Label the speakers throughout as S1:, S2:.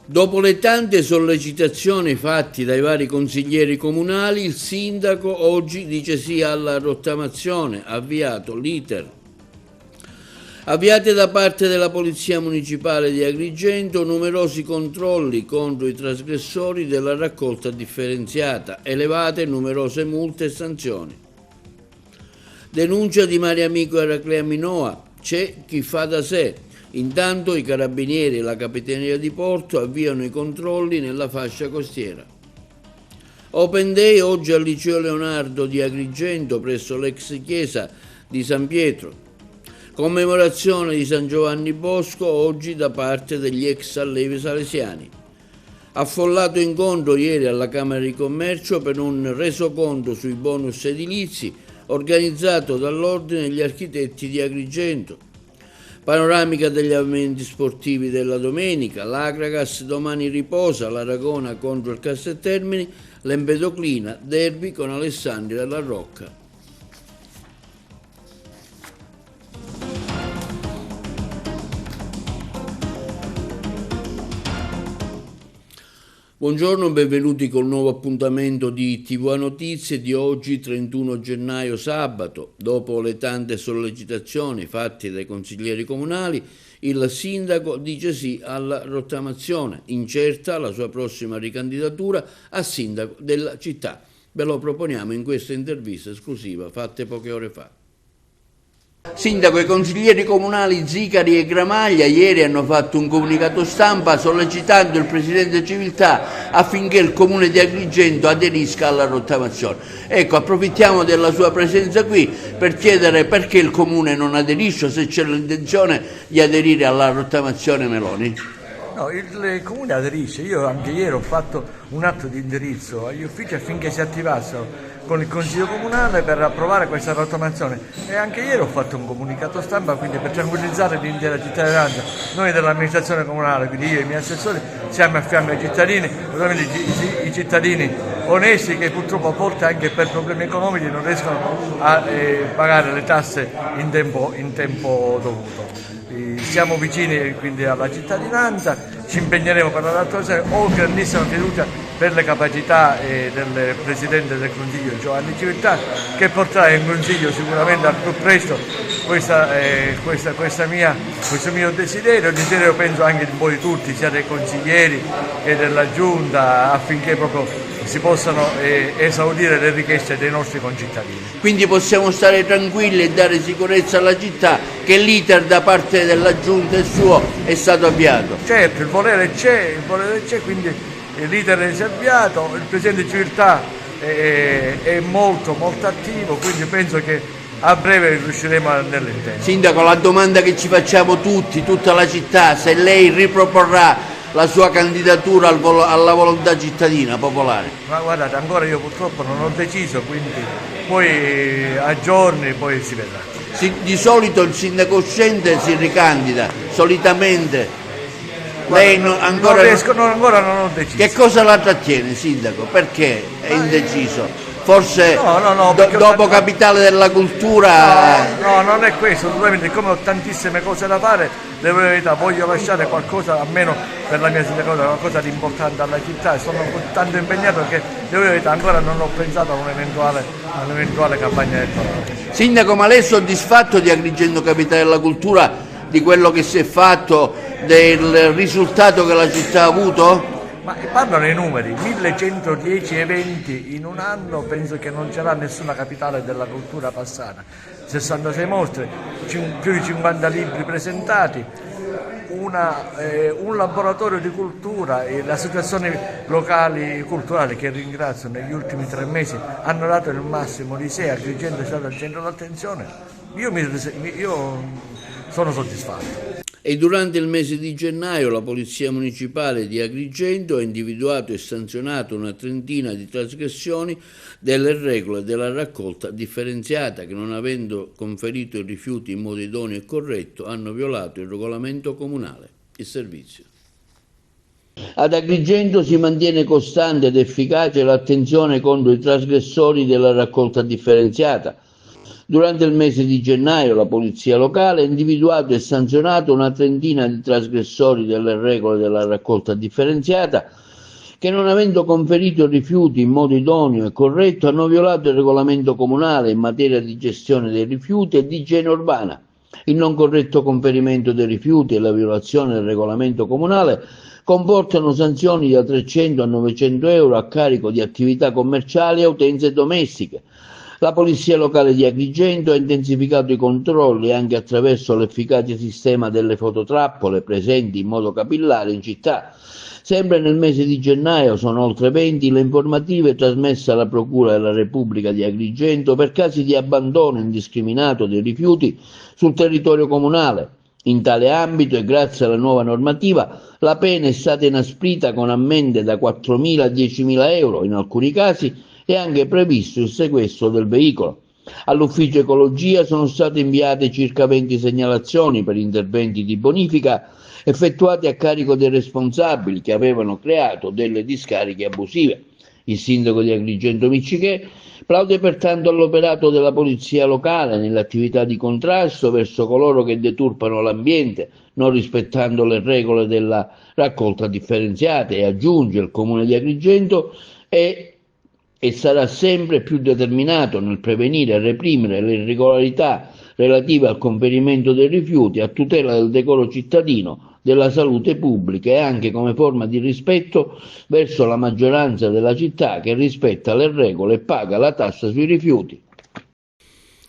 S1: Dopo le tante sollecitazioni fatte dai vari consiglieri comunali, il sindaco oggi dice sì alla rottamazione, avviate da parte della Polizia Municipale di Agrigento numerosi controlli contro i trasgressori della raccolta differenziata, elevate numerose multe e sanzioni. Denuncia di Mario Amico Eraclea Minoa, c'è chi fa da sé. Intanto i carabinieri e la capitaneria di porto avviano i controlli nella fascia costiera. Open Day oggi al Liceo Leonardo di Agrigento presso l'ex chiesa di San Pietro. Commemorazione di San Giovanni Bosco oggi da parte degli ex allievi salesiani. Affollato incontro ieri alla Camera di Commercio per un resoconto sui bonus edilizi organizzato dall'Ordine degli Architetti di Agrigento. Panoramica degli avvenimenti sportivi della domenica, l'Agragas domani riposa, l'Aragona contro il Casteltermini, l'Empedoclina, derby con Alessandria La Rocca. Buongiorno, benvenuti col nuovo appuntamento di TV Notizie di oggi 31 gennaio sabato. Dopo le tante sollecitazioni fatte dai consiglieri comunali, il sindaco dice sì alla rottamazione, incerta la sua prossima ricandidatura a sindaco della città. Ve lo proponiamo in questa intervista esclusiva fatte poche ore fa. Sindaco, i consiglieri comunali Zicari e Gramaglia ieri hanno fatto un comunicato stampa sollecitando il Presidente Civiltà affinché il Comune di Agrigento aderisca alla rottamazione. Ecco, approfittiamo della sua presenza qui per chiedere perché il Comune non aderisce, se c'è l'intenzione di aderire alla rottamazione Meloni.
S2: No, il Comune aderisce. Io anche ieri ho fatto un atto di indirizzo agli uffici affinché si attivassero con il Consiglio Comunale per approvare questa rottamazione e anche ieri ho fatto un comunicato stampa, quindi per tranquillizzare l'intera cittadinanza. Noi dell'amministrazione comunale, quindi io e i miei assessori, siamo a fianco ai cittadini, ovviamente i cittadini onesti che purtroppo a volte anche per problemi economici non riescono a pagare le tasse in tempo dovuto. Siamo vicini quindi alla cittadinanza, ci impegneremo per la rottamazione, ho grandissima fiducia per le capacità del Presidente del Consiglio Giovanni Civiltà, che porterà in Consiglio sicuramente al più presto questo mio desiderio penso anche di voi tutti, sia dei consiglieri che della Giunta, affinché proprio si possano esaudire le richieste dei nostri concittadini.
S1: Quindi possiamo stare tranquilli e dare sicurezza alla città che l'iter da parte della Giunta e suo è stato avviato.
S2: Certo, il volere c'è, quindi l'iter è avviato, il Presidente Civiltà è molto attivo, quindi penso che a breve riusciremo nell'intento.
S1: Sindaco, la domanda che ci facciamo tutti, tutta la città, se lei riproporrà la sua candidatura alla volontà cittadina popolare.
S2: Ma guardate, ancora io purtroppo non ho deciso, quindi poi a giorni poi si vedrà.
S1: Di solito il sindaco uscente si ricandida, solitamente. Lei ancora
S2: non ho deciso.
S1: Che cosa la trattiene, sindaco? Perché è indeciso? Forse
S2: no,
S1: dopo Capitale della Cultura...
S2: No, non è questo, assolutamente, come ho tantissime cose da fare, devo dire la verità, voglio lasciare qualcosa, almeno per la mia sindacatura, qualcosa di importante alla città, sono tanto impegnato che, devo dire la verità, ancora non ho pensato a un'eventuale campagna elettorale.
S1: Sindaco, ma lei è soddisfatto di Agrigento Capitale della Cultura, di quello che si è fatto, del risultato che la città ha avuto?
S2: Ma parlano i numeri, 1110 eventi in un anno, penso che non c'era nessuna capitale della cultura passata, 66 mostre, più di 50 libri presentati, un laboratorio di cultura e le associazioni locali culturali che ringrazio negli ultimi 3 mesi hanno dato il massimo di sé, Agrigento è stato al centro dell'attenzione, io sono soddisfatto.
S1: E durante il mese di gennaio la Polizia Municipale di Agrigento ha individuato e sanzionato una trentina di trasgressioni delle regole della raccolta differenziata che, non avendo conferito i rifiuti in modo idoneo e corretto, hanno violato il regolamento comunale. Il servizio. Ad Agrigento si mantiene costante ed efficace l'attenzione contro i trasgressori della raccolta differenziata. Durante il mese di gennaio la polizia locale ha individuato e sanzionato una trentina di trasgressori delle regole della raccolta differenziata che, non avendo conferito rifiuti in modo idoneo e corretto, hanno violato il regolamento comunale in materia di gestione dei rifiuti e di igiene urbana. Il non corretto conferimento dei rifiuti e la violazione del regolamento comunale comportano sanzioni da 300 a 900 euro a carico di attività commerciali e utenze domestiche. La polizia locale di Agrigento ha intensificato i controlli anche attraverso l'efficace sistema delle fototrappole presenti in modo capillare in città. Sempre nel mese di gennaio sono oltre 20 le informative trasmesse alla Procura della Repubblica di Agrigento per casi di abbandono indiscriminato dei rifiuti sul territorio comunale. In tale ambito e grazie alla nuova normativa la pena è stata inasprita con ammende da 4.000 a 10.000 euro in alcuni casi, è anche previsto il sequestro del veicolo. All'ufficio ecologia sono state inviate circa 20 segnalazioni per interventi di bonifica effettuati a carico dei responsabili che avevano creato delle discariche abusive. Il sindaco di Agrigento Miccichè plaude pertanto all'operato della polizia locale nell'attività di contrasto verso coloro che deturpano l'ambiente, non rispettando le regole della raccolta differenziata, e aggiunge: il comune di Agrigento è e sarà sempre più determinato nel prevenire e reprimere le irregolarità relative al conferimento dei rifiuti a tutela del decoro cittadino, della salute pubblica e anche come forma di rispetto verso la maggioranza della città che rispetta le regole e paga la tassa sui rifiuti.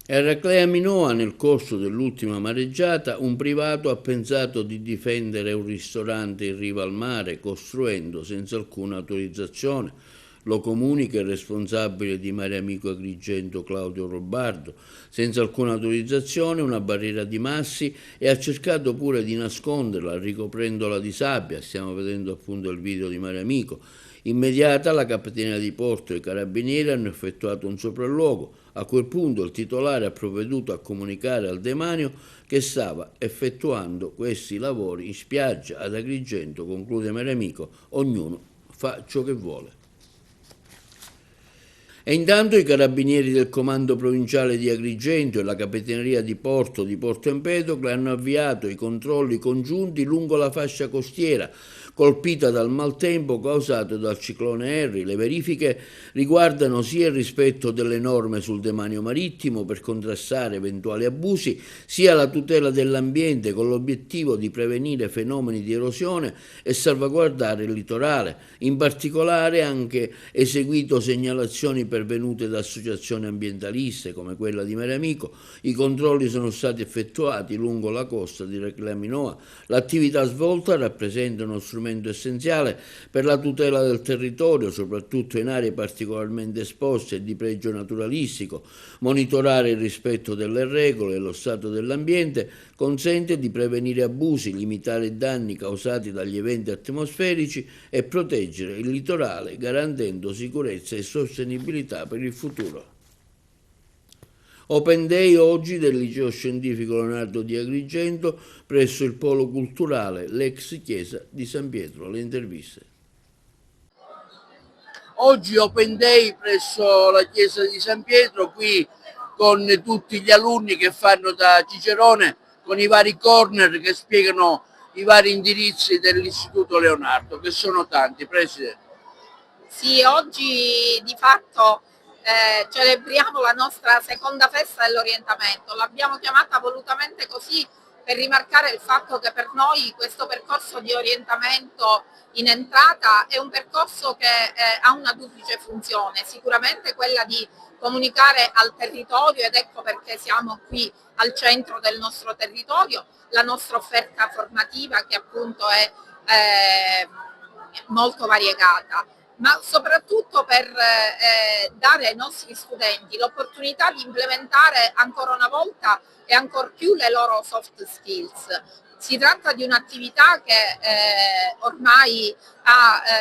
S1: Eraclea Minoa, nel corso dell'ultima mareggiata, un privato ha pensato di difendere un ristorante in riva al mare costruendo senza alcuna autorizzazione. Lo comunica il responsabile di Mare Amico Agrigento Claudio Robardo, senza alcuna autorizzazione, una barriera di massi, e ha cercato pure di nasconderla ricoprendola di sabbia. Stiamo vedendo appunto il video di Mare Amico. Immediata la Capitaneria di Porto e i Carabinieri hanno effettuato un sopralluogo. A quel punto il titolare ha provveduto a comunicare al demanio che stava effettuando questi lavori in spiaggia ad Agrigento. Conclude Mare Amico: ognuno fa ciò che vuole. E intanto i carabinieri del comando provinciale di Agrigento e la capitaneria di Porto Empedocle hanno avviato i controlli congiunti lungo la fascia costiera colpita dal maltempo causato dal ciclone Harry. Le verifiche riguardano sia il rispetto delle norme sul demanio marittimo per contrastare eventuali abusi, sia la tutela dell'ambiente con l'obiettivo di prevenire fenomeni di erosione e salvaguardare il litorale. In particolare ha anche eseguito segnalazioni pervenute da associazioni ambientaliste come quella di Mare Amico. I controlli sono stati effettuati lungo la costa di Eraclea Minoa. L'attività svolta rappresenta uno strumento essenziale per la tutela del territorio, soprattutto in aree particolarmente esposte e di pregio naturalistico. Monitorare il rispetto delle regole e lo stato dell'ambiente consente di prevenire abusi, limitare i danni causati dagli eventi atmosferici e proteggere il litorale, garantendo sicurezza e sostenibilità per il futuro. Open Day oggi del Liceo Scientifico Leonardo di Agrigento presso il Polo Culturale, l'ex chiesa di San Pietro. Le interviste. Oggi Open Day presso la chiesa di San Pietro, qui con tutti gli alunni che fanno da Cicerone, con i vari corner che spiegano i vari indirizzi dell'Istituto Leonardo, che sono tanti. Presidente.
S3: Sì, oggi di fatto celebriamo la nostra seconda festa dell'orientamento. L'abbiamo chiamata volutamente così per rimarcare il fatto che per noi questo percorso di orientamento in entrata è un percorso che ha una duplice funzione, sicuramente quella di comunicare al territorio, ed ecco perché siamo qui al centro del nostro territorio, la nostra offerta formativa che appunto è molto variegata, ma soprattutto per dare ai nostri studenti l'opportunità di implementare ancora una volta e ancor più le loro soft skills. Si tratta di un'attività che ormai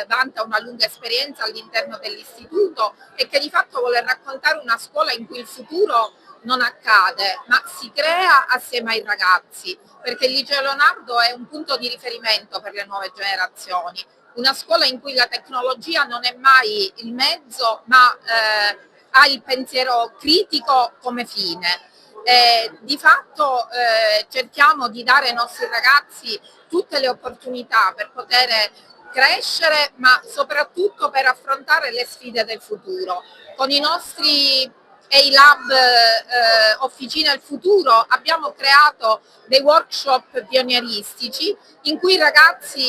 S3: vanta una lunga esperienza all'interno dell'istituto e che di fatto vuole raccontare una scuola in cui il futuro non accade, ma si crea assieme ai ragazzi, perché il Liceo Leonardo è un punto di riferimento per le nuove generazioni. Una scuola in cui la tecnologia non è mai il mezzo, ma ha il pensiero critico come fine. Di fatto cerchiamo di dare ai nostri ragazzi tutte le opportunità per poter crescere, ma soprattutto per affrontare le sfide del futuro. Con i nostri EILAB Officina del Futuro abbiamo creato dei workshop pionieristici in cui i ragazzi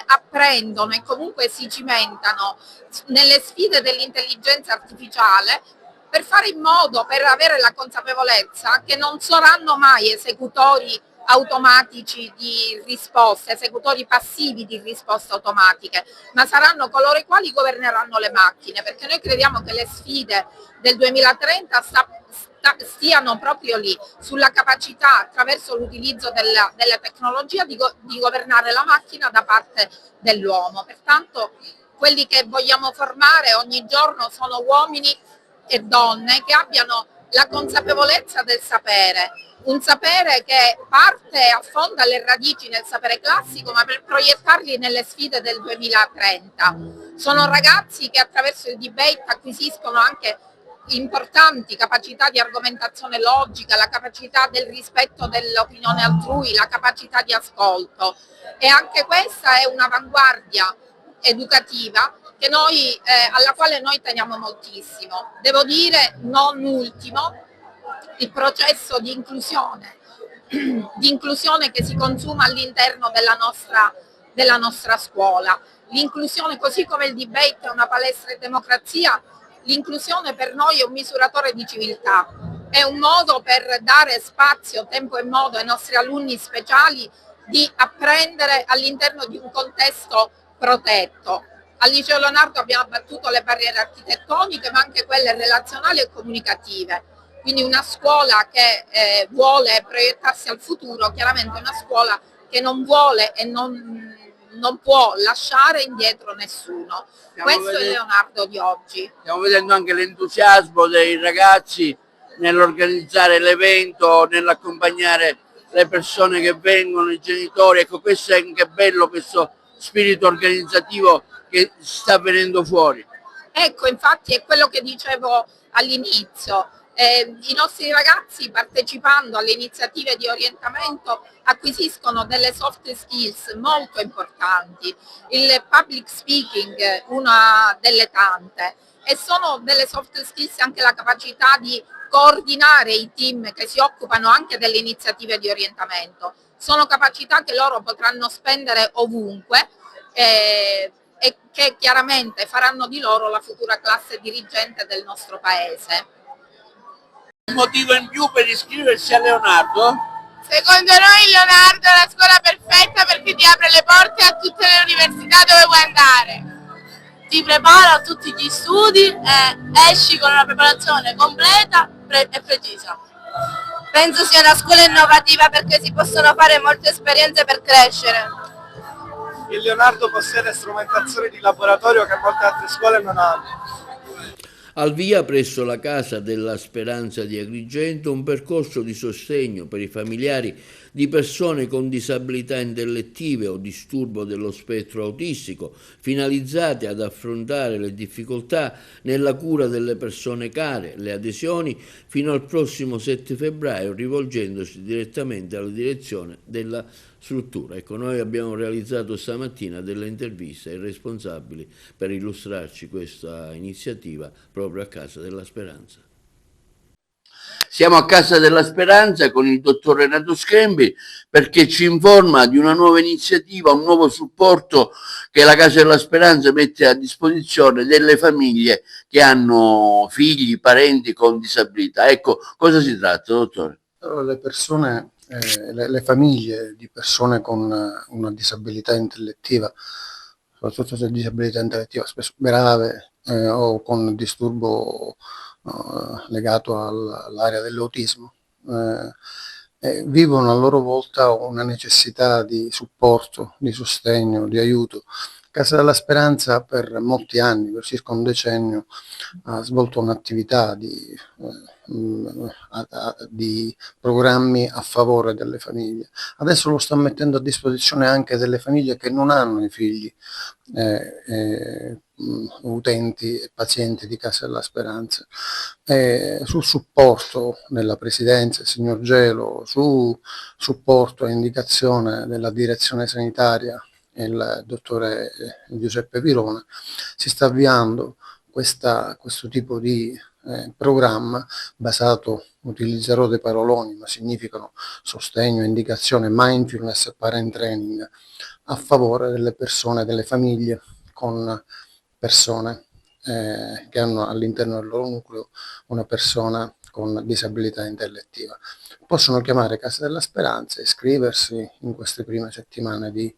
S3: apprendono e comunque si cimentano nelle sfide dell'intelligenza artificiale per fare in modo, per avere la consapevolezza che non saranno mai esecutori automatici di risposte, esecutori passivi di risposte automatiche, ma saranno coloro i quali governeranno le macchine, perché noi crediamo che le sfide del 2030 stiano proprio lì, sulla capacità attraverso l'utilizzo della tecnologia di governare la macchina da parte dell'uomo. Pertanto quelli che vogliamo formare ogni giorno sono uomini e donne che abbiano la consapevolezza del sapere, un sapere che parte e affonda le radici nel sapere classico, ma per proiettarli nelle sfide del 2030. Sono ragazzi che attraverso il debate acquisiscono anche importanti capacità di argomentazione logica, la capacità del rispetto dell'opinione altrui, la capacità di ascolto, e anche questa è un'avanguardia educativa che alla quale noi teniamo moltissimo. Devo dire, non ultimo, il processo di inclusione che si consuma all'interno della nostra scuola. L'inclusione, così come il debate è una palestra di democrazia, l'inclusione per noi è un misuratore di civiltà, è un modo per dare spazio, tempo e modo ai nostri alunni speciali di apprendere all'interno di un contesto protetto. Al Liceo Leonardo abbiamo abbattuto le barriere architettoniche, ma anche quelle relazionali e comunicative. Quindi una scuola che vuole proiettarsi al futuro, chiaramente una scuola che non vuole e non può lasciare indietro nessuno. Questo è Leonardo di oggi.
S1: Stiamo vedendo anche l'entusiasmo dei ragazzi nell'organizzare l'evento, nell'accompagnare le persone che vengono, i genitori. Ecco, questo è anche bello, questo spirito organizzativo che sta venendo fuori.
S3: Ecco, infatti è quello che dicevo all'inizio. I nostri ragazzi, partecipando alle iniziative di orientamento, acquisiscono delle soft skills molto importanti, il public speaking una delle tante, e sono delle soft skills anche la capacità di coordinare i team che si occupano anche delle iniziative di orientamento. Sono capacità che loro potranno spendere ovunque e che chiaramente faranno di loro la futura classe dirigente del nostro paese.
S1: Un motivo in più per iscriversi a Leonardo?
S4: Secondo noi Leonardo è la scuola perfetta perché ti apre le porte a tutte le università dove vuoi andare. Ti prepara a tutti gli studi e esci con una preparazione completa e precisa.
S5: Penso sia una scuola innovativa perché si possono fare molte esperienze per crescere.
S6: Il Leonardo possiede strumentazioni di laboratorio che molte altre scuole non hanno.
S1: Al via presso la Casa della Speranza di Agrigento un percorso di sostegno per i familiari di persone con disabilità intellettive o disturbo dello spettro autistico, finalizzate ad affrontare le difficoltà nella cura delle persone care. Le adesioni fino al prossimo 7 febbraio, rivolgendosi direttamente alla direzione della struttura. Ecco, noi abbiamo realizzato stamattina delle interviste ai responsabili per illustrarci questa iniziativa proprio a Casa della Speranza. Siamo a Casa della Speranza con il dottor Renato Scrembi perché ci informa di una nuova iniziativa, un nuovo supporto che la Casa della Speranza mette a disposizione delle famiglie che hanno figli, parenti con disabilità. Ecco, cosa si tratta, dottore?
S7: Allora, le persone, le famiglie di persone con una disabilità intellettiva, soprattutto se disabilità intellettiva spesso grave o con disturbo legato all'area dell'autismo, vivono a loro volta una necessità di supporto, di sostegno, di aiuto Casa della Speranza per molti anni, per circa un decennio, ha svolto un'attività di programmi a favore delle famiglie. Adesso lo sta mettendo a disposizione anche delle famiglie che non hanno i figli utenti e pazienti di Casa della Speranza. Sul supporto della Presidenza, il signor Gelo, su supporto e indicazione della direzione sanitaria, il dottore Giuseppe Pirona, si sta avviando questo tipo di programma basato, utilizzerò dei paroloni, ma significano sostegno, indicazione, mindfulness e parent training a favore delle persone, delle famiglie con persone che hanno all'interno del loro nucleo una persona con disabilità intellettiva. Possono chiamare Casa della Speranza e iscriversi in queste prime settimane di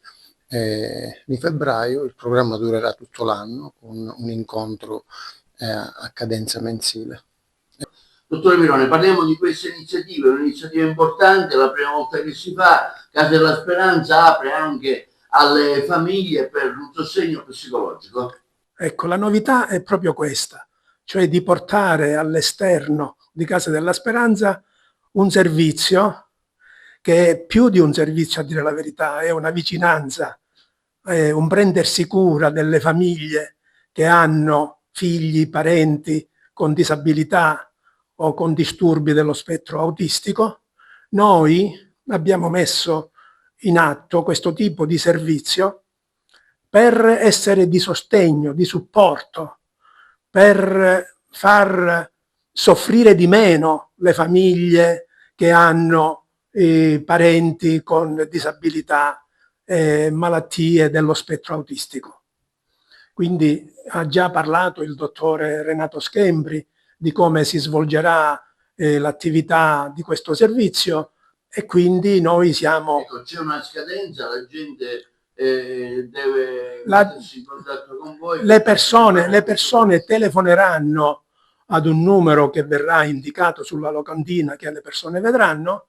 S7: febbraio. Il programma durerà tutto l'anno con un incontro a cadenza mensile.
S1: Dottore Pirone, parliamo di questa iniziativa, è un'iniziativa importante, è la prima volta che si fa. Casa della Speranza apre anche alle famiglie per un sostegno psicologico.
S8: Ecco, la novità è proprio questa, cioè di portare all'esterno di Casa della Speranza un servizio che è più di un servizio, a dire la verità, è una vicinanza, è un prendersi cura delle famiglie che hanno figli, parenti con disabilità o con disturbi dello spettro autistico. Noi abbiamo messo in atto questo tipo di servizio per essere di sostegno, di supporto, per far soffrire di meno le famiglie che hanno parenti con disabilità, malattie dello spettro autistico. Quindi ha già parlato il dottore Renato Schembri di come si svolgerà l'attività di questo servizio, e quindi noi siamo...
S1: Ecco, c'è una scadenza, la gente deve mettersi in contatto con voi.
S8: Le persone telefoneranno ad un numero che verrà indicato sulla locandina che le persone vedranno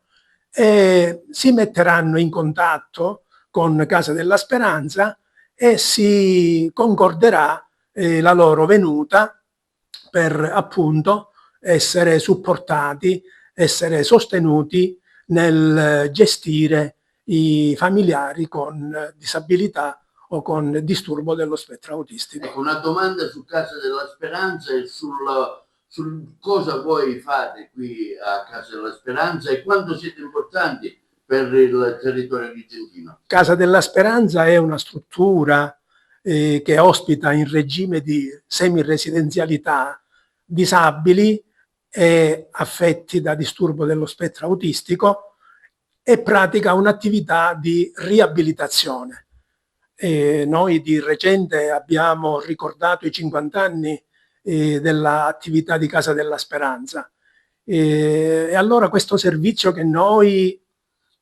S8: e si metteranno in contatto con Casa della Speranza e si concorderà la loro venuta per appunto essere supportati, essere sostenuti nel gestire i familiari con disabilità o con disturbo dello spettro autistico.
S1: Ecco, una domanda su Casa della Speranza e sul cosa voi fate qui a Casa della Speranza e quanto siete importanti per il territorio agrigentino.
S8: Casa della Speranza è una struttura che ospita in regime di semiresidenzialità disabili e affetti da disturbo dello spettro autistico e pratica un'attività di riabilitazione. Noi di recente abbiamo ricordato i 50 anni dell'attività di Casa della Speranza e allora questo servizio che noi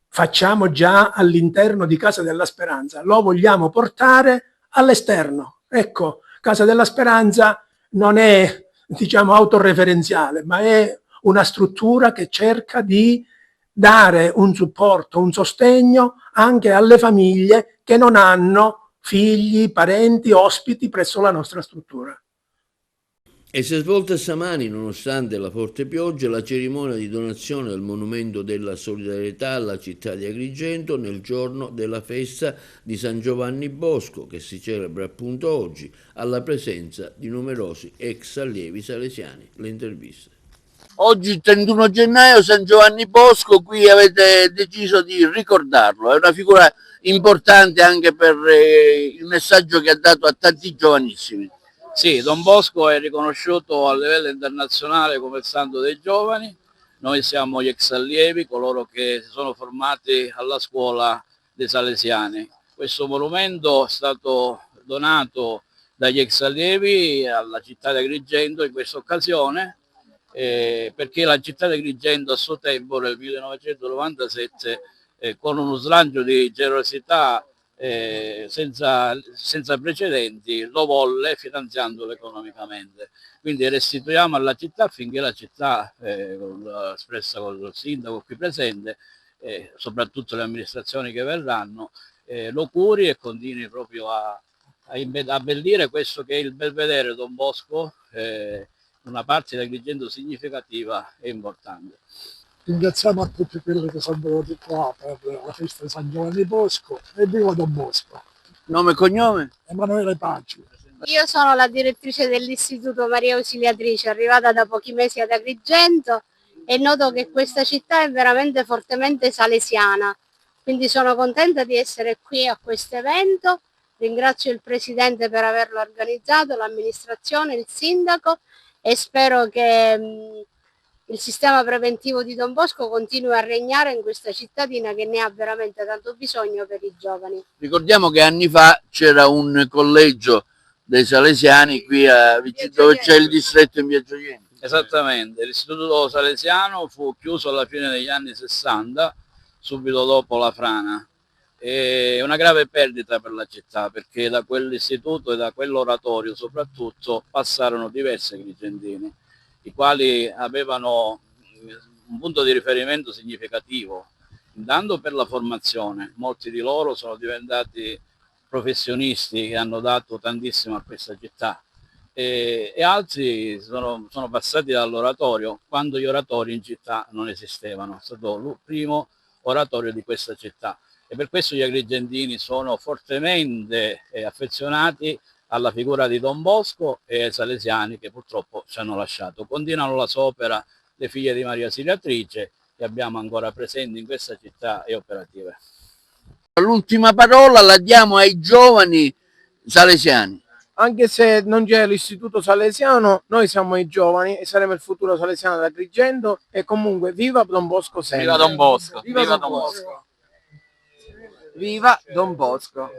S8: facciamo già all'interno di Casa della Speranza lo vogliamo portare all'esterno. Ecco, Casa della Speranza non è, diciamo, autoreferenziale, ma è una struttura che cerca di dare un supporto, un sostegno anche alle famiglie che non hanno figli, parenti, ospiti presso la nostra struttura.
S1: E si è svolta stamani, nonostante la forte pioggia, la cerimonia di donazione del Monumento della Solidarietà alla città di Agrigento nel giorno della festa di San Giovanni Bosco, che si celebra appunto oggi, alla presenza di numerosi ex allievi salesiani. Le interviste. Oggi 31 gennaio, San Giovanni Bosco, qui avete deciso di ricordarlo, è una figura importante anche per il messaggio che ha dato a tanti giovanissimi.
S9: Sì, Don Bosco è riconosciuto a livello internazionale come il santo dei giovani. Noi siamo gli ex allievi, coloro che si sono formati alla scuola dei Salesiani. Questo monumento è stato donato dagli ex allievi alla città di Agrigento in questa occasione, perché la città di Agrigento a suo tempo, nel 1997, con uno slancio di generosità senza precedenti, lo volle finanziandolo economicamente. Quindi restituiamo alla città affinché la città, espressa col sindaco qui presente, soprattutto le amministrazioni che verranno, lo curi e continui proprio a abbellire questo che è il belvedere Don Bosco, una parte di Agrigento significativa e importante.
S10: Ringraziamo a tutti quelli che sono venuti qua per la festa di San Giovanni Bosco e viva Don Bosco.
S1: Nome e cognome?
S10: Emanuele Pacci.
S11: Io sono la direttrice dell'Istituto Maria Ausiliatrice, arrivata da pochi mesi ad Agrigento e noto che questa città è veramente fortemente salesiana. Quindi sono contenta di essere qui a questo evento. Ringrazio il Presidente per averlo organizzato, l'amministrazione, il Sindaco e spero che il sistema preventivo di Don Bosco continui a regnare in questa cittadina che ne ha veramente tanto bisogno per i giovani.
S1: Ricordiamo che anni fa c'era un collegio dei Salesiani qui a Vigino, dove c'è il distretto in via Gioielli.
S9: Esattamente, l'istituto salesiano fu chiuso alla fine degli anni 60, subito dopo la frana. È una grave perdita per la città, perché da quell'istituto e da quell'oratorio soprattutto passarono diversi agrigentini, i quali avevano un punto di riferimento significativo, intanto per la formazione. Molti di loro sono diventati professionisti che hanno dato tantissimo a questa città e altri sono passati dall'oratorio quando gli oratori in città non esistevano. È stato il primo oratorio di questa città e per questo gli agrigentini sono fortemente affezionati alla figura di Don Bosco e ai salesiani che purtroppo ci hanno lasciato. Continuano la sua opera le figlie di Maria Ausiliatrice che abbiamo ancora presenti in questa città e operative.
S1: L'ultima parola la diamo ai giovani salesiani.
S12: Anche se non c'è l'istituto salesiano, noi siamo i giovani e saremo il futuro salesiano di Agrigento e comunque viva Don Bosco sempre.
S9: Viva Don Bosco!
S12: Viva Don Bosco! Viva Don Bosco!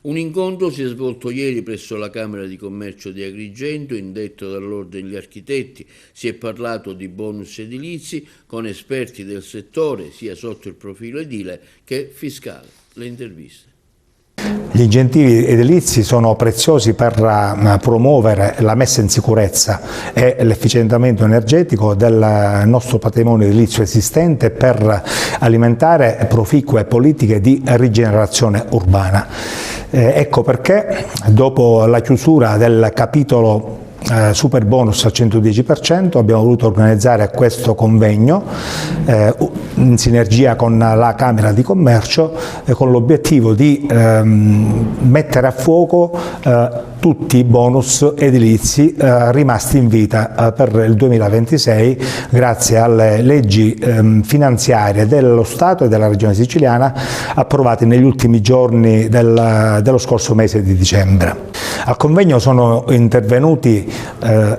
S1: Un incontro si è svolto ieri presso la Camera di Commercio di Agrigento, indetto dall'Ordine degli Architetti. Si è parlato di bonus edilizi con esperti del settore, sia sotto il profilo edile che fiscale. Le interviste.
S13: Gli incentivi edilizi sono preziosi per promuovere la messa in sicurezza e l'efficientamento energetico del nostro patrimonio edilizio esistente per alimentare proficue politiche di rigenerazione urbana. Ecco perché dopo la chiusura del capitolo super bonus al 110% abbiamo voluto organizzare questo convegno in sinergia con la Camera di Commercio con l'obiettivo di mettere a fuoco tutti i bonus edilizi rimasti in vita per il 2026 grazie alle leggi finanziarie dello Stato e della Regione Siciliana approvate negli ultimi giorni dello scorso mese di dicembre. Al convegno sono intervenuti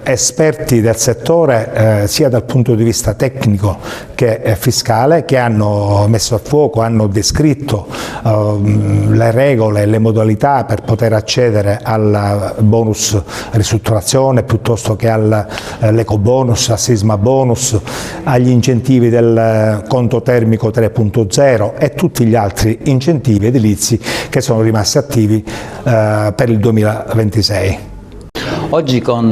S13: esperti del settore sia dal punto di vista tecnico che fiscale, che hanno messo a fuoco, hanno descritto le regole e le modalità per poter accedere al bonus ristrutturazione piuttosto che all'eco bonus, al sisma bonus, agli incentivi del conto termico 3.0 e tutti gli altri incentivi edilizi che sono rimasti attivi per il 2026.
S14: Oggi con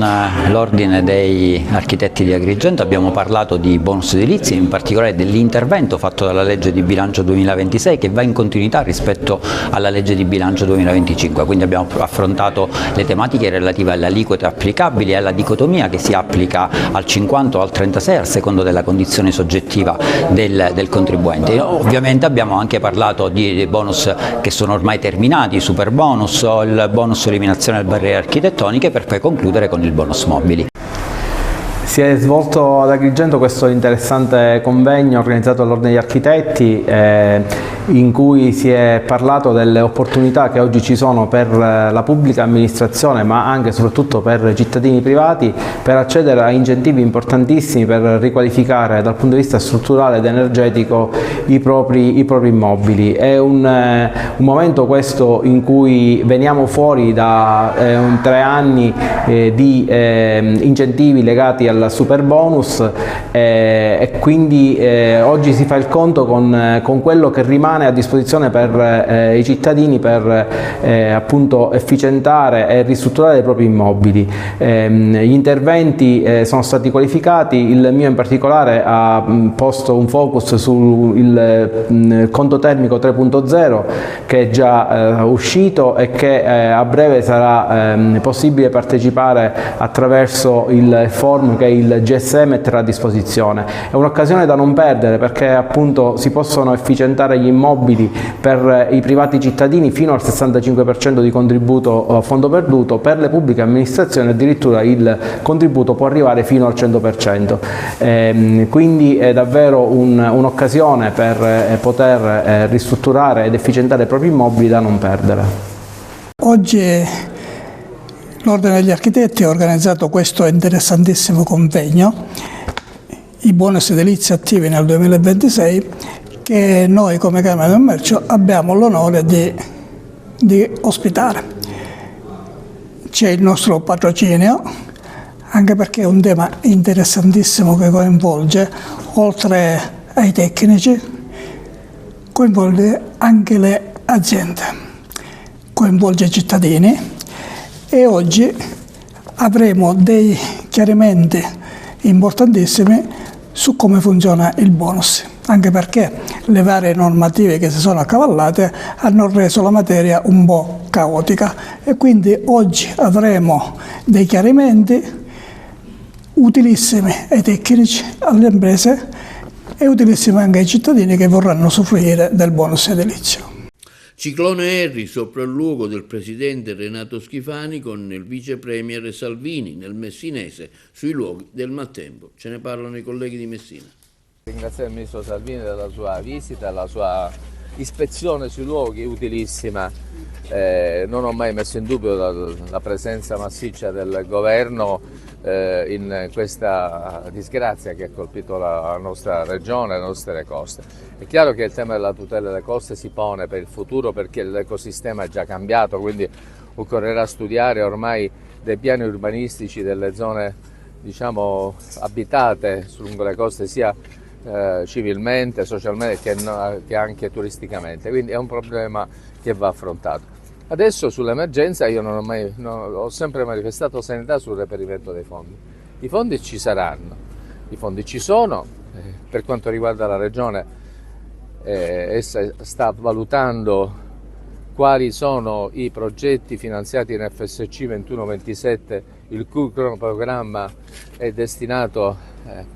S14: l'Ordine degli Architetti di Agrigento abbiamo parlato di bonus edilizi, in particolare dell'intervento fatto dalla legge di bilancio 2026 che va in continuità rispetto alla legge di bilancio 2025, quindi abbiamo affrontato le tematiche relative alle aliquote applicabili e alla dicotomia che si applica al 50 o al 36 a secondo della condizione soggettiva del contribuente. Ovviamente abbiamo anche parlato di bonus che sono ormai terminati, super bonus o il bonus eliminazione delle barriere architettoniche, per poi concludere con il bonus mobili.
S15: Si è svolto ad Agrigento questo interessante convegno organizzato dall'Ordine degli Architetti in cui si è parlato delle opportunità che oggi ci sono per la pubblica amministrazione, ma anche e soprattutto per i cittadini privati, per accedere a incentivi importantissimi per riqualificare dal punto di vista strutturale ed energetico i propri immobili. È un momento questo in cui veniamo fuori da 3 anni di incentivi legati al super bonus e quindi oggi si fa il conto con quello che rimane a disposizione per i cittadini per appunto efficientare e ristrutturare i propri immobili. Gli interventi sono stati qualificati, il mio in particolare ha posto un focus sul conto termico 3.0 che è già uscito e che a breve sarà possibile partecipare attraverso il forum che il GSE metterà a disposizione. È un'occasione da non perdere perché appunto si possono efficientare gli immobili per i privati cittadini fino al 65% di contributo a fondo perduto, per le pubbliche amministrazioni addirittura il contributo può arrivare fino al 100%. Quindi è davvero un'occasione per poter ristrutturare ed efficientare i propri immobili da non perdere.
S16: Oggi l'Ordine degli Architetti ha organizzato questo interessantissimo convegno, i bonus edilizi attivi nel 2026, che noi come Camera di Commercio abbiamo l'onore di ospitare. C'è il nostro patrocinio, anche perché è un tema interessantissimo che coinvolge, oltre ai tecnici, coinvolge anche le aziende, coinvolge i cittadini. E oggi avremo dei chiarimenti importantissimi su come funziona il bonus, anche perché le varie normative che si sono accavallate hanno reso la materia un po' caotica e quindi oggi avremo dei chiarimenti utilissimi ai tecnici, alle imprese e utilissimi anche ai cittadini che vorranno usufruire del bonus edilizio.
S1: Ciclone Harry, sopralluogo del presidente Renato Schifani con il vice premier Salvini nel Messinese sui luoghi del maltempo. Ce ne parlano i colleghi di Messina.
S17: Ringraziare il ministro Salvini della sua visita, la sua ispezione sui luoghi utilissima. Non ho mai messo in dubbio la presenza massiccia del governo in questa disgrazia che ha colpito la nostra regione e le nostre coste. È chiaro che il tema della tutela delle coste si pone per il futuro perché l'ecosistema è già cambiato, quindi occorrerà studiare ormai dei piani urbanistici delle zone, diciamo, abitate lungo le coste sia civilmente, socialmente che anche turisticamente, quindi è un problema che va affrontato. Adesso sull'emergenza io ho sempre manifestato sanità sul reperimento dei fondi. I fondi ci saranno, i fondi ci sono, per quanto riguarda la Regione essa sta valutando quali sono i progetti finanziati in FSC 21-27, il cui cronoprogramma è destinato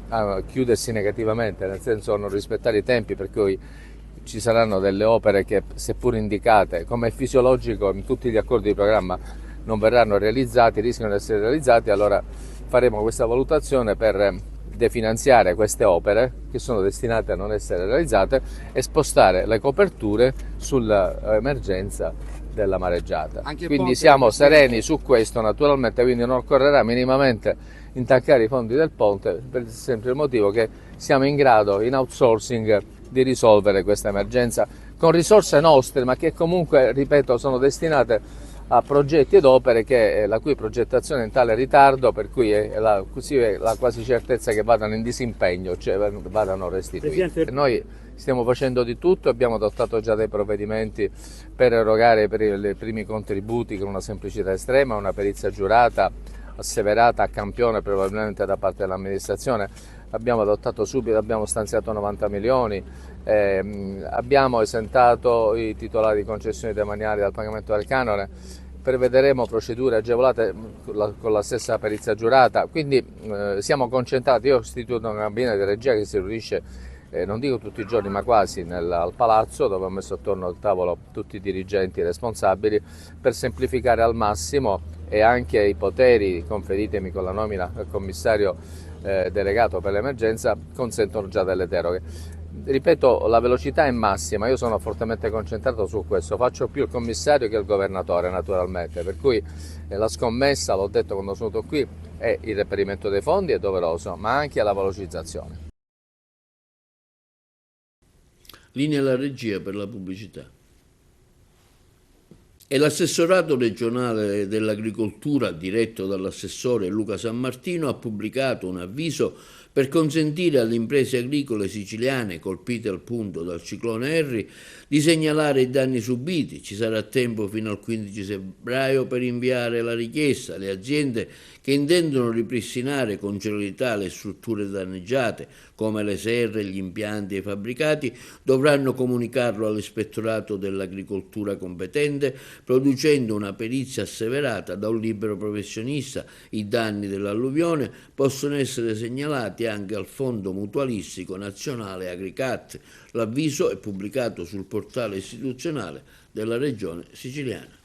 S17: a chiudersi negativamente, nel senso a non rispettare i tempi, per cui ci saranno delle opere che, seppur indicate, come è fisiologico in tutti gli accordi di programma, non verranno realizzati, rischiano di essere realizzati. Allora faremo questa valutazione per definanziare queste opere che sono destinate a non essere realizzate e spostare le coperture sull'emergenza della mareggiata. Quindi siamo sereni su questo naturalmente, quindi non occorrerà minimamente intaccare i fondi del ponte per il semplice motivo che siamo in grado in outsourcing di risolvere questa emergenza con risorse nostre, ma che comunque, ripeto, sono destinate a progetti ed opere la cui progettazione è in tale ritardo per cui la quasi certezza che vadano in disimpegno, cioè vadano restituiti. Noi stiamo facendo di tutto, abbiamo adottato già dei provvedimenti per erogare i primi contributi con una semplicità estrema, una perizia giurata asseverata a campione probabilmente da parte dell'amministrazione. Abbiamo adottato subito, abbiamo stanziato 90 milioni, abbiamo esentato i titolari di concessioni demaniali dal pagamento del canone, prevederemo procedure agevolate con la stessa perizia giurata, quindi siamo concentrati. Io ho istituito una cabina di regia che si riunisce, non dico tutti i giorni ma quasi, al palazzo, dove ho messo attorno al tavolo tutti i dirigenti responsabili per semplificare al massimo e anche i poteri conferitemi con la nomina del commissario delegato per l'emergenza consentono già delle deroghe. Ripeto, la velocità è massima, io sono fortemente concentrato su questo, faccio più il commissario che il governatore naturalmente, per cui la scommessa, l'ho detto quando sono venuto qui, è il reperimento dei fondi, è doveroso, ma anche la velocizzazione.
S1: Linea alla regia per la pubblicità. E l'assessorato regionale dell'agricoltura, diretto dall'assessore Luca Sammartino, ha pubblicato un avviso per consentire alle imprese agricole siciliane colpite al punto dal ciclone Harry di segnalare i danni subiti. Ci sarà tempo fino al 15 febbraio per inviare la richiesta. Le aziende che intendono ripristinare con celerità le strutture danneggiate, come le serre, gli impianti e i fabbricati, dovranno comunicarlo all'ispettorato dell'agricoltura competente, producendo una perizia asseverata da un libero professionista. I danni dell'alluvione possono essere segnalati anche al Fondo Mutualistico Nazionale Agricat. L'avviso è pubblicato sul portale istituzionale della Regione Siciliana.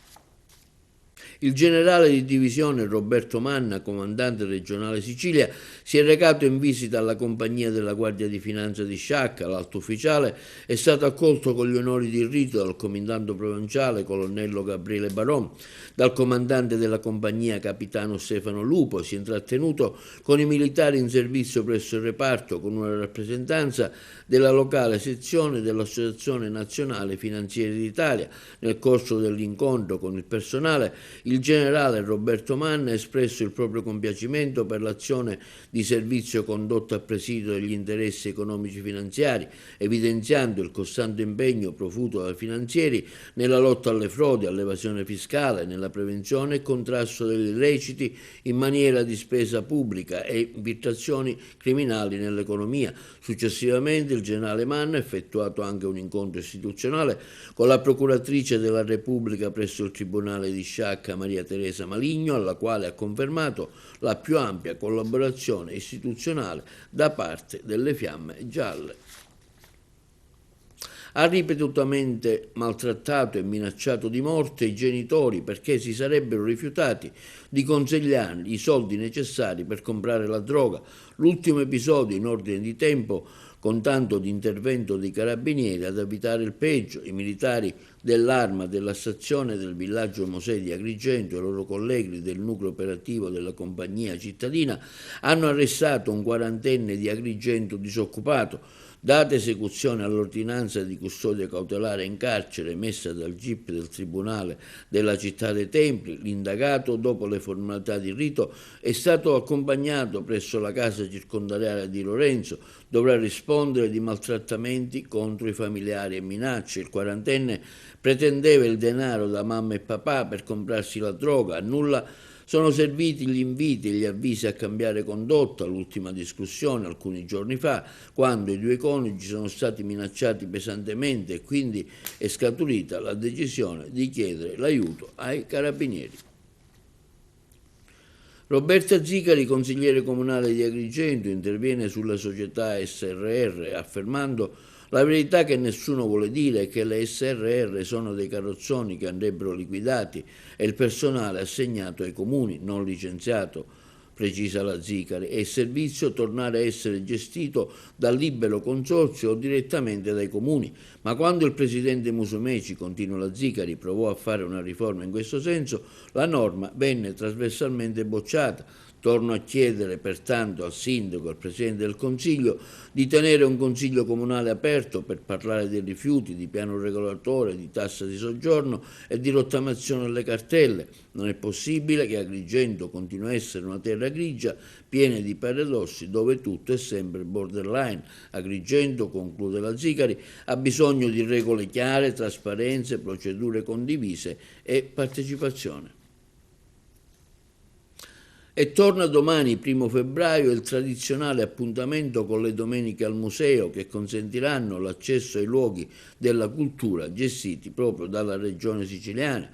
S1: Il generale di divisione Roberto Manna, comandante regionale Sicilia, si è recato in visita alla compagnia della Guardia di Finanza di Sciacca. L'alto ufficiale è stato accolto con gli onori di rito dal comandante provinciale colonnello Gabriele Baron, dal comandante della compagnia capitano Stefano Lupo. Si è intrattenuto con i militari in servizio presso il reparto, con una rappresentanza della locale sezione dell'Associazione Nazionale Finanzieri d'Italia. Nel corso dell'incontro con il personale, il generale Roberto Manna ha espresso il proprio compiacimento per l'azione di servizio condotta a presidio degli interessi economici finanziari, evidenziando il costante impegno profuso dai finanzieri nella lotta alle frodi, all'evasione fiscale, nella prevenzione e contrasto degli illeciti in maniera di spesa pubblica e infiltrazioni criminali nell'economia. Successivamente il generale Manna ha effettuato anche un incontro istituzionale con la procuratrice della Repubblica presso il Tribunale di Sciacca Maria Teresa Maligno, alla quale ha confermato la più ampia collaborazione istituzionale da parte delle Fiamme Gialle. Ha ripetutamente maltrattato e minacciato di morte i genitori perché si sarebbero rifiutati di consegnargli i soldi necessari per comprare la droga. L'ultimo episodio in ordine di tempo, con tanto di intervento dei carabinieri ad evitare il peggio. I militari dell'Arma della stazione del villaggio Mosè di Agrigento e i loro colleghi del nucleo operativo della compagnia cittadina hanno arrestato un quarantenne di Agrigento disoccupato. Data esecuzione all'ordinanza di custodia cautelare in carcere emessa dal GIP del Tribunale della Città dei Templi, l'indagato, dopo le formalità di rito, è stato accompagnato presso la casa circondariale di Lorenzo. Dovrà rispondere di maltrattamenti contro i familiari e minacce. Il quarantenne pretendeva il denaro da mamma e papà per comprarsi la droga. A nulla sono serviti gli inviti e gli avvisi a cambiare condotta. L'ultima discussione alcuni giorni fa, quando i due coniugi sono stati minacciati pesantemente, e quindi è scaturita la decisione di chiedere l'aiuto ai carabinieri. Roberta Zicari, consigliere comunale di Agrigento, interviene sulla società SRR affermando la verità che nessuno vuole dire è che le SRR sono dei carrozzoni che andrebbero liquidati e il personale assegnato ai comuni, non licenziato, precisa la Zicari, e il servizio tornare a essere gestito dal libero consorzio o direttamente dai comuni. Ma quando il presidente Musumeci, continua la Zicari, provò a fare una riforma in questo senso, la norma venne trasversalmente bocciata. Torno a chiedere pertanto al sindaco e al Presidente del Consiglio di tenere un Consiglio comunale aperto per parlare dei rifiuti, di piano regolatore, di tassa di soggiorno e di rottamazione delle cartelle. Non è possibile che Agrigento continui a essere una terra grigia, piena di paradossi, dove tutto è sempre borderline. Agrigento, conclude la Zicari, ha bisogno di regole chiare, trasparenze, procedure condivise e partecipazione. E torna domani, 1 febbraio, il tradizionale appuntamento con le domeniche al museo che consentiranno l'accesso ai luoghi della cultura gestiti proprio dalla Regione Siciliana.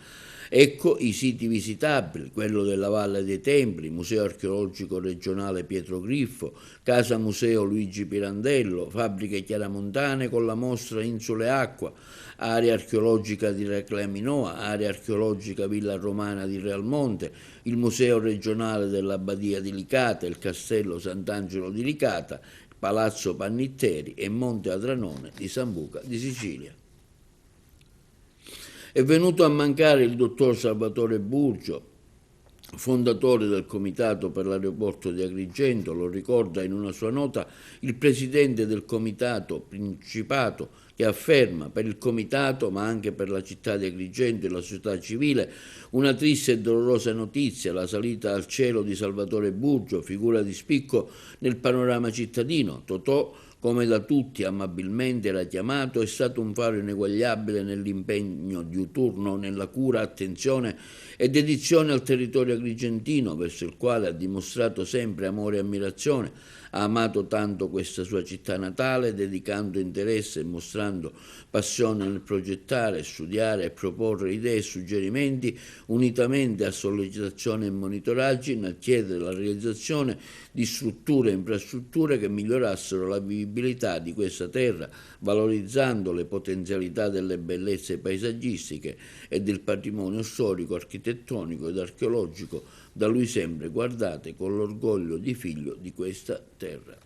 S1: Ecco i siti visitabili, quello della Valle dei Templi, Museo Archeologico Regionale Pietro Griffo, Casa Museo Luigi Pirandello, Fabbriche Chiaramontane con la mostra Insule Acqua, Area Archeologica di Reclaminoa, Area Archeologica Villa Romana di Realmonte, il Museo Regionale dell'Abbadia di Licata, il Castello Sant'Angelo di Licata, il Palazzo Pannitteri e Monte Adranone di Sambuca di Sicilia. È venuto a mancare il dottor Salvatore Burgio, fondatore del Comitato per l'Aeroporto di Agrigento. Lo ricorda in una sua nota il presidente del Comitato Principato, che afferma: per il Comitato, ma anche per la città di Agrigento e la società civile, una triste e dolorosa notizia, la salita al cielo di Salvatore Burgio, figura di spicco nel panorama cittadino. Totò, come da tutti amabilmente era chiamato, è stato un faro ineguagliabile nell'impegno diuturno, nella cura, attenzione e dedizione al territorio agrigentino, verso il quale ha dimostrato sempre amore e ammirazione. Ha amato tanto questa sua città natale, dedicando interesse e mostrando passione nel progettare, studiare e proporre idee e suggerimenti, unitamente a sollecitazioni e monitoraggi, nel chiedere la realizzazione di strutture e infrastrutture che migliorassero la vivibilità di questa terra, valorizzando le potenzialità delle bellezze paesaggistiche e del patrimonio storico, architettonico ed archeologico da lui sempre guardate con l'orgoglio di figlio di questa terra.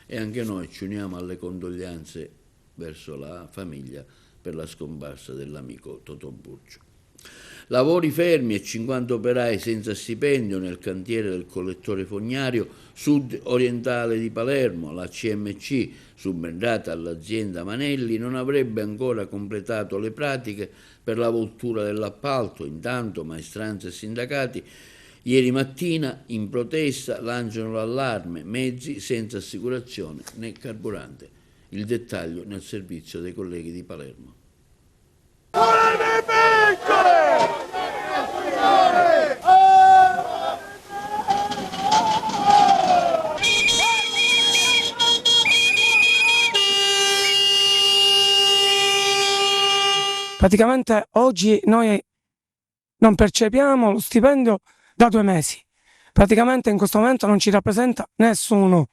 S1: E anche noi ci uniamo alle condoglianze verso la famiglia per la scomparsa dell'amico Totò Burgio. Lavori fermi e 50 operai senza stipendio nel cantiere del collettore fognario sud-orientale di Palermo. La CMC, subentrata all'azienda Manelli, non avrebbe ancora completato le pratiche per la voltura dell'appalto. Intanto maestranze e sindacati ieri mattina in protesta lanciano l'allarme: mezzi senza assicurazione né carburante. Il dettaglio nel servizio dei colleghi di Palermo.
S18: Praticamente oggi noi non percepiamo lo stipendio da 2 mesi. Praticamente in questo momento non ci rappresenta nessuno.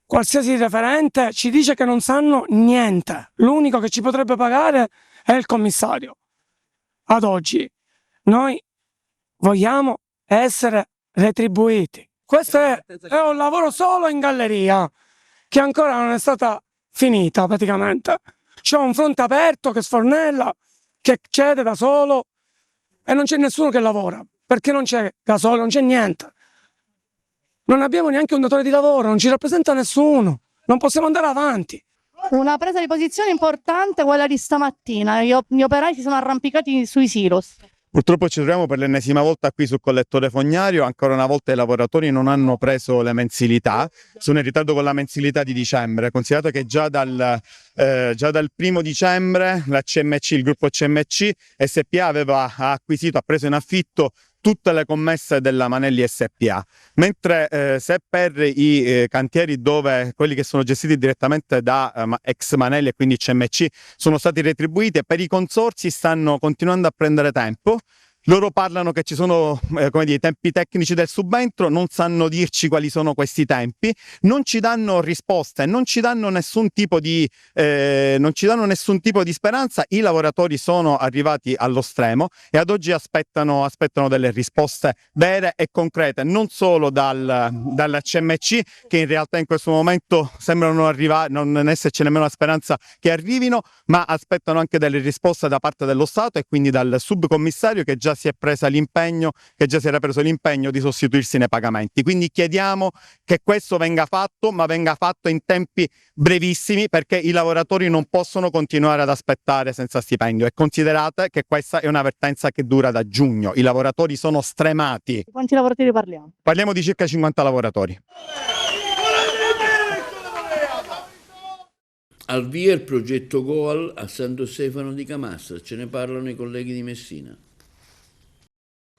S18: Qualsiasi referente ci dice che non sanno niente. L'unico che ci potrebbe pagare è il commissario. Ad oggi noi vogliamo essere retribuiti. Questo è un lavoro solo in galleria, che ancora non è stata finita praticamente. C'è un fronte aperto che sfornella, che cede da solo e non c'è nessuno che lavora, perché non c'è gasolio, non c'è niente. Non abbiamo neanche un datore di lavoro, non ci rappresenta nessuno, non possiamo andare avanti.
S19: Una presa di posizione importante quella di stamattina, gli operai si sono arrampicati sui silos.
S20: Purtroppo ci troviamo per l'ennesima volta qui sul collettore fognario, ancora una volta i lavoratori non hanno preso le mensilità, sono in ritardo con la mensilità di dicembre, considerato che già dal 1° dicembre la CMC, il gruppo CMC SPA ha preso in affitto tutte le commesse della Manelli SPA, mentre se per i cantieri quelli che sono gestiti direttamente da ex Manelli e quindi CMC sono stati retribuiti, e per i consorzi stanno continuando a prendere tempo. Loro parlano che ci sono i tempi tecnici del subentro, non sanno dirci quali sono questi tempi, non ci danno risposte, non ci danno nessun tipo di speranza. I lavoratori sono arrivati allo stremo e ad oggi aspettano delle risposte vere e concrete, non solo dalla CMC, che in realtà in questo momento sembrano non esserci nemmeno la speranza che arrivino, ma aspettano anche delle risposte da parte dello Stato e quindi dal subcommissario che già si era preso l'impegno di sostituirsi nei pagamenti. Quindi chiediamo che questo venga fatto, ma venga fatto in tempi brevissimi, perché i lavoratori non possono continuare ad aspettare senza stipendio, e considerate che questa è una vertenza che dura da giugno. I lavoratori sono stremati.
S19: Quanti lavoratori parliamo?
S20: Parliamo di circa 50 lavoratori.
S1: Al via il progetto Goal a Santo Stefano di Camastra, ce ne parlano i colleghi di Messina.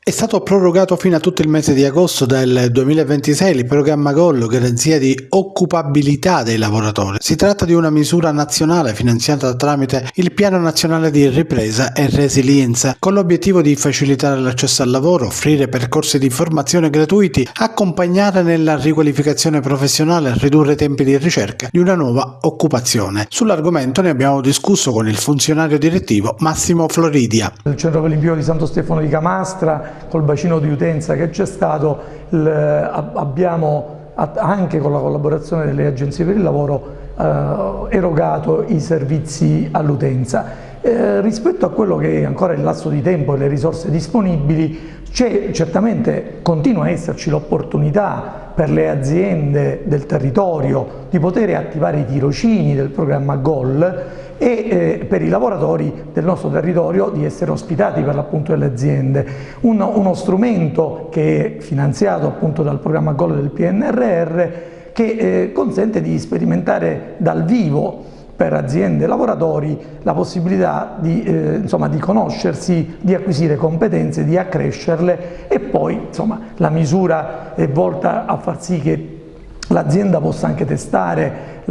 S21: È stato prorogato fino a tutto il mese di agosto del 2026 il programma GOL, garanzia di occupabilità dei lavoratori. Si tratta di una misura nazionale finanziata tramite il Piano Nazionale di Ripresa e Resilienza, con l'obiettivo di facilitare l'accesso al lavoro, offrire percorsi di formazione gratuiti, accompagnare nella riqualificazione professionale e ridurre i tempi di ricerca di una nuova occupazione. Sull'argomento ne abbiamo discusso con il funzionario direttivo Massimo Floridia.
S22: Il centro per l'impiego di Santo Stefano di Camastra, col bacino di utenza che c'è stato, abbiamo anche con la collaborazione delle agenzie per il lavoro erogato i servizi all'utenza. Rispetto a quello che è ancora il lasso di tempo e le risorse disponibili, certamente continua a esserci l'opportunità per le aziende del territorio di poter attivare i tirocini del programma GOL e per i lavoratori del nostro territorio di essere ospitati per l'appunto delle aziende. Uno strumento che è finanziato appunto dal programma GOL del PNRR che consente di sperimentare dal vivo per aziende e lavoratori la possibilità di conoscersi, di acquisire competenze, di accrescerle e poi la misura è volta a far sì che l'azienda possa anche testare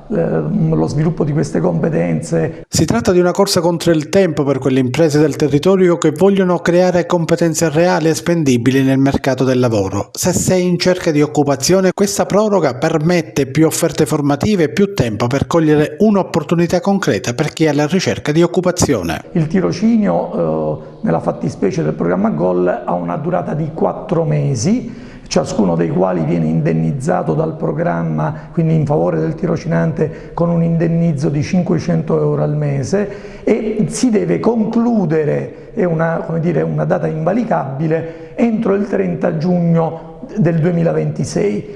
S22: lo sviluppo di queste competenze.
S21: Si tratta di una corsa contro il tempo per quelle imprese del territorio che vogliono creare competenze reali e spendibili nel mercato del lavoro. Se sei in cerca di occupazione, questa proroga permette più offerte formative e più tempo per cogliere un'opportunità concreta per chi è alla ricerca di occupazione.
S22: Il tirocinio nella fattispecie del programma GOL ha una durata di 4 mesi, ciascuno dei quali viene indennizzato dal programma, quindi in favore del tirocinante, con un indennizzo di 500 euro al mese, e si deve concludere, è una data invalicabile, entro il 30 giugno del 2026.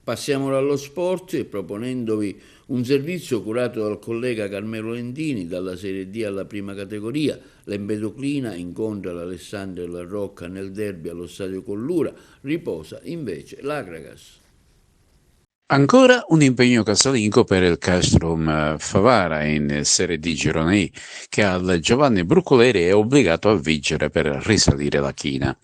S1: Passiamo allo sport, proponendovi un servizio curato dal collega Carmelo Lentini dalla Serie D alla prima categoria. L'Empedoclina incontra l'Alessandria La Rocca nel derby allo Stadio Collura, riposa invece l'Agragas.
S23: Ancora un impegno casalingo per il Castrum Favara in Serie D Girone I, che al Giovanni Brucoleri è obbligato a vincere per risalire la china.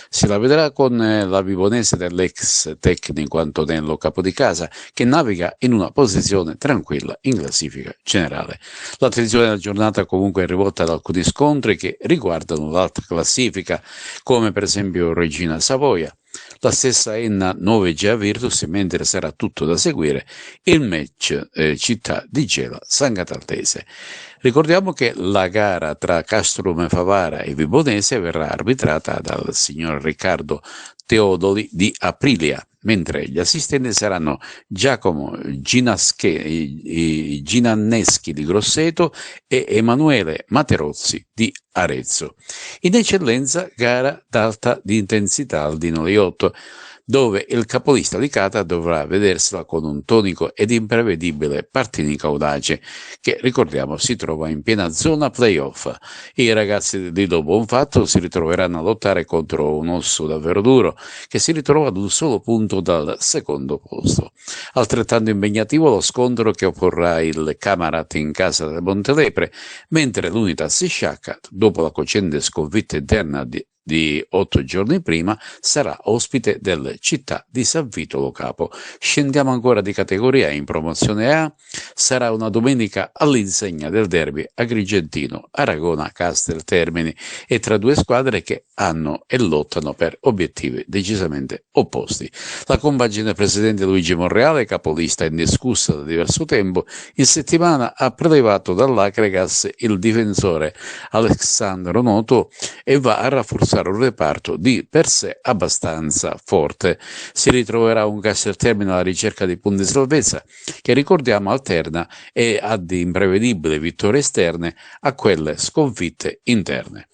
S23: Si la vedrà con la vibonese dell'ex tecnico Antonello Capodicasa, che naviga in una posizione tranquilla in classifica generale. L'attenzione della giornata comunque è rivolta ad alcuni scontri che riguardano l'alta classifica, come per esempio Regina Savoia, la stessa Enna 9Ga Virtus, mentre sarà tutto da seguire il match Città di Gela San Cataltese. Ricordiamo che la gara tra Castrum Favara e Vibonese verrà arbitrata dal signor Riccardo Teodoli di Aprilia, mentre gli assistenti saranno Giacomo Ginanneschi di Grosseto e Emanuele Materozzi di Arezzo. In eccellenza, gara d'alta di intensità al Dino Liotto, dove il capolista Licata dovrà vedersela con un tonico ed imprevedibile Partinica Audace, che ricordiamo si trova in piena zona playoff. I ragazzi di Lido Bonfatto si ritroveranno a lottare contro un osso davvero duro, che si ritrova ad un solo punto dal secondo posto. Altrettanto impegnativo lo scontro che opporrà il Camarat in casa del Montelepre, mentre l'Unitas si sciacca, dopo la cocente sconfitta interna di 8 giorni prima, sarà ospite del Città di San Vito Lo Capo. Scendiamo ancora di categoria in promozione A, sarà una domenica all'insegna del derby agrigentino Aragona-Castel Termini, e tra due squadre che hanno e lottano per obiettivi decisamente opposti. La compagine presidente Luigi Monreale, capolista indiscussa da diverso tempo, in settimana ha prelevato dall'Acregas il difensore Alessandro Noto e va a rafforzare un reparto di per sé abbastanza forte. Si ritroverà un Castel Termine alla ricerca di punti di salvezza, che ricordiamo alterna e ha di imprevedibili vittorie esterne a quelle sconfitte interne.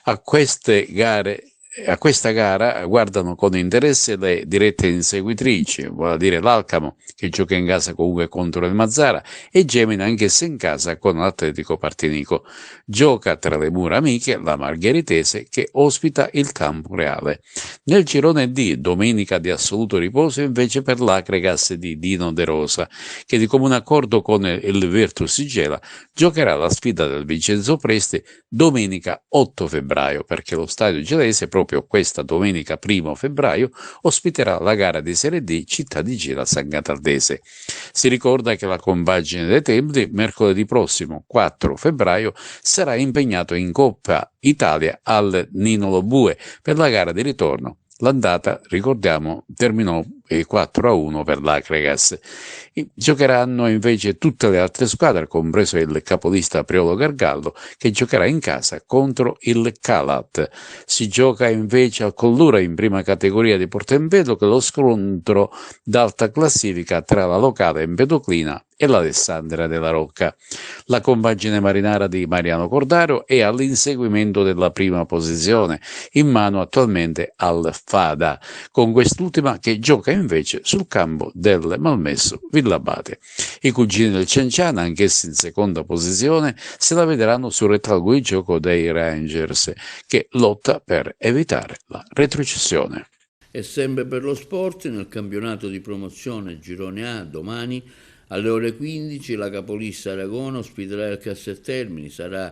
S23: A queste gare A questa gara guardano con interesse le dirette inseguitrici, vuol dire l'Alcamo, che gioca in casa comunque contro il Mazzara, e Gemina anch'essa in casa con l'Atletico Partinico. Gioca tra le mura amiche la Margheritese, che ospita il Campo Reale. Nel girone D, domenica di assoluto riposo invece per l'Acregas di Dino De Rosa, che di comune accordo con il Virtus Gela giocherà la sfida del Vincenzo Presti domenica 8 febbraio, perché lo stadio gelese proprio questa domenica 1 febbraio ospiterà la gara di Serie D Città di Gela San Gatardese. Si ricorda che la compagine dei Templi mercoledì prossimo 4 febbraio sarà impegnato in Coppa Italia al Nino Lobue per la gara di ritorno. L'andata, ricordiamo, terminò 4-1 per l'Acregas. Giocheranno invece tutte le altre squadre, compreso il capolista Priolo Gargallo, che giocherà in casa contro il Calat. Si gioca invece al Collura in prima categoria di Portempedocle lo scontro d'alta classifica tra la locale Empedoclina e l'Alessandria della Rocca. La compagine marinara di Mariano Cordaro è all'inseguimento della prima posizione, in mano attualmente al Fada, con quest'ultima che gioca invece sul campo del malmesso Villabate. I cugini del Cianciana, anch'essi in seconda posizione, se la vedranno sul retralgo di gioco dei Rangers, che lotta per evitare la retrocessione.
S1: E sempre per lo sport, nel campionato di promozione Girone A domani alle ore 15 la capolista Aragona ospiterà il Casteltermini. Sarà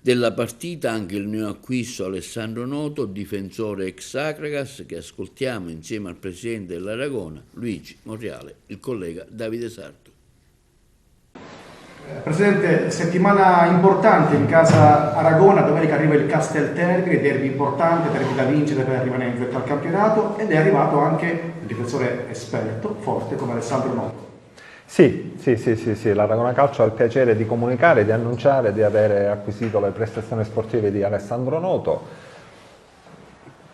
S1: della partita anche il neoacquisto Alessandro Noto, difensore ex Acregas, che ascoltiamo insieme al presidente dell'Aragona, Luigi Morreale, il collega Davide Sarto.
S2: Presidente, settimana importante in casa Aragona, domenica arriva il Casteltermini, derby importante, derby da vincere per rimanere in vetta al campionato, ed è arrivato anche un difensore esperto, forte come Alessandro Noto.
S15: Sì, l'Aragona Calcio ha il piacere di comunicare, di annunciare di aver acquisito le prestazioni sportive di Alessandro Noto,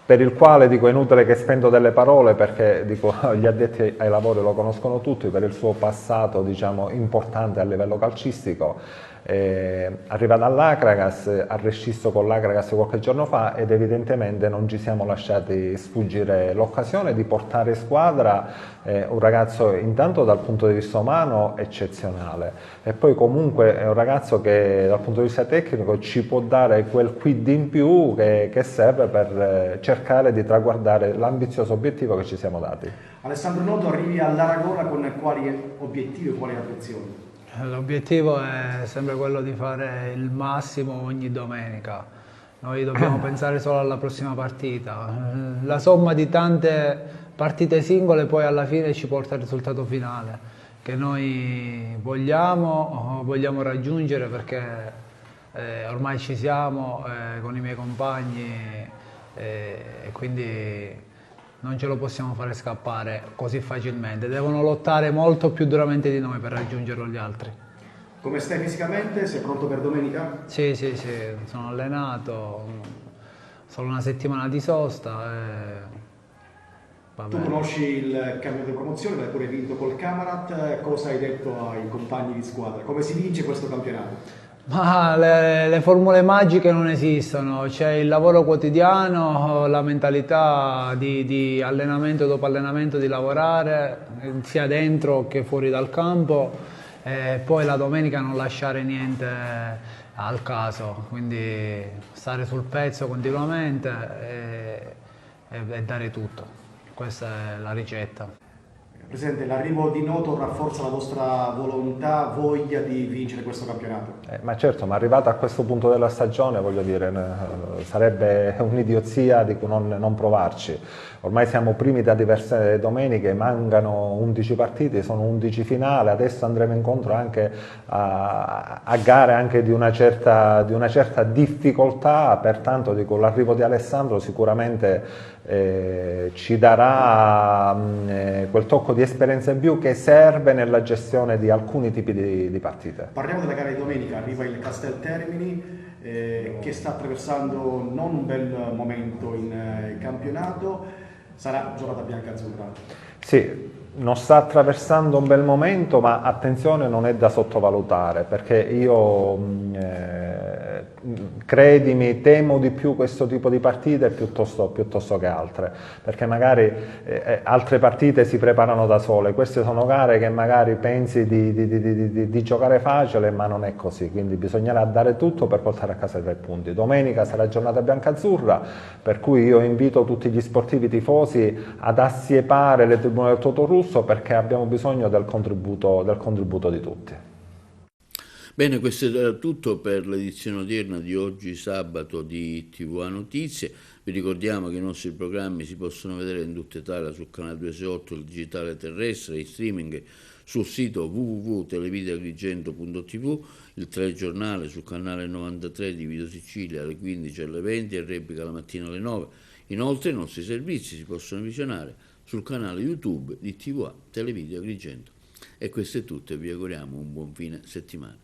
S15: per il quale dico è inutile che spendo delle parole, perché dico, gli addetti ai lavori lo conoscono tutti per il suo passato, diciamo, importante a livello calcistico. Arriva dall'Acregas, ha rescisso con l'Acregas qualche giorno fa ed evidentemente non ci siamo lasciati sfuggire l'occasione di portare in squadra un ragazzo intanto dal punto di vista umano eccezionale, e poi comunque è un ragazzo che dal punto di vista tecnico ci può dare quel quid in più che serve per cercare di traguardare l'ambizioso obiettivo che ci siamo dati.
S2: Alessandro Noto, arrivi all'Aragona con quali obiettivi e quali ambizioni?
S3: L'obiettivo è sempre quello di fare il massimo ogni domenica. Noi dobbiamo pensare solo alla prossima partita. La somma di tante partite singole poi alla fine ci porta al risultato finale, che noi vogliamo raggiungere, perché ormai ci siamo con i miei compagni e quindi non ce lo possiamo fare scappare così facilmente. Devono lottare molto più duramente di noi per raggiungerlo gli altri.
S2: Come stai fisicamente? Sei pronto per domenica?
S3: Sì, sono allenato, solo una settimana di sosta.
S2: Tu conosci il cambio di promozione, l'hai pure vinto col Camarat, cosa hai detto ai compagni di squadra? Come si vince questo campionato?
S3: Ma le formule magiche non esistono, c'è il lavoro quotidiano, la mentalità di allenamento dopo allenamento, di lavorare sia dentro che fuori dal campo, e poi la domenica non lasciare niente al caso, quindi stare sul pezzo continuamente e dare tutto. Questa è la ricetta.
S2: Presidente, l'arrivo di Noto rafforza la vostra volontà, voglia di vincere questo campionato?
S15: Ma certo, ma arrivato a questo punto della stagione, voglio dire, sarebbe un'idiozia di non provarci. Ormai siamo primi da diverse domeniche, mancano 11 partite, sono 11 finali, adesso andremo incontro anche a gare anche di una certa difficoltà, pertanto dico, l'arrivo di Alessandro sicuramente ci darà quel tocco di esperienza in più che serve nella gestione di alcuni tipi di partite.
S2: Parliamo della gara di domenica, arriva il Casteltermini che sta attraversando non un bel momento in campionato, sarà giornata bianca-azzurra.
S15: Sì, non sta attraversando un bel momento, ma attenzione, non è da sottovalutare, perché io
S4: credimi, temo di più questo tipo di partite piuttosto che altre, perché magari altre partite si preparano da sole, queste sono gare che magari pensi di giocare facile, ma non è così, quindi bisognerà dare tutto per portare a casa i 3 punti. Domenica sarà giornata biancazzurra, per cui io invito tutti gli sportivi tifosi ad assiepare le tribune del Totorusso, perché abbiamo bisogno del contributo di tutti.
S1: Bene, questo era tutto per l'edizione odierna di oggi sabato di TVA Notizie. Vi ricordiamo che i nostri programmi si possono vedere in tutta Italia sul canale 268, il digitale terrestre, in streaming sul sito www.televideagrigento.tv, il telegiornale sul canale 93 di Video Sicilia alle 15 alle 20 e replica la mattina alle 9. Inoltre i nostri servizi si possono visionare sul canale YouTube di TVA Televideo Agrigento. E questo è tutto e vi auguriamo un buon fine settimana.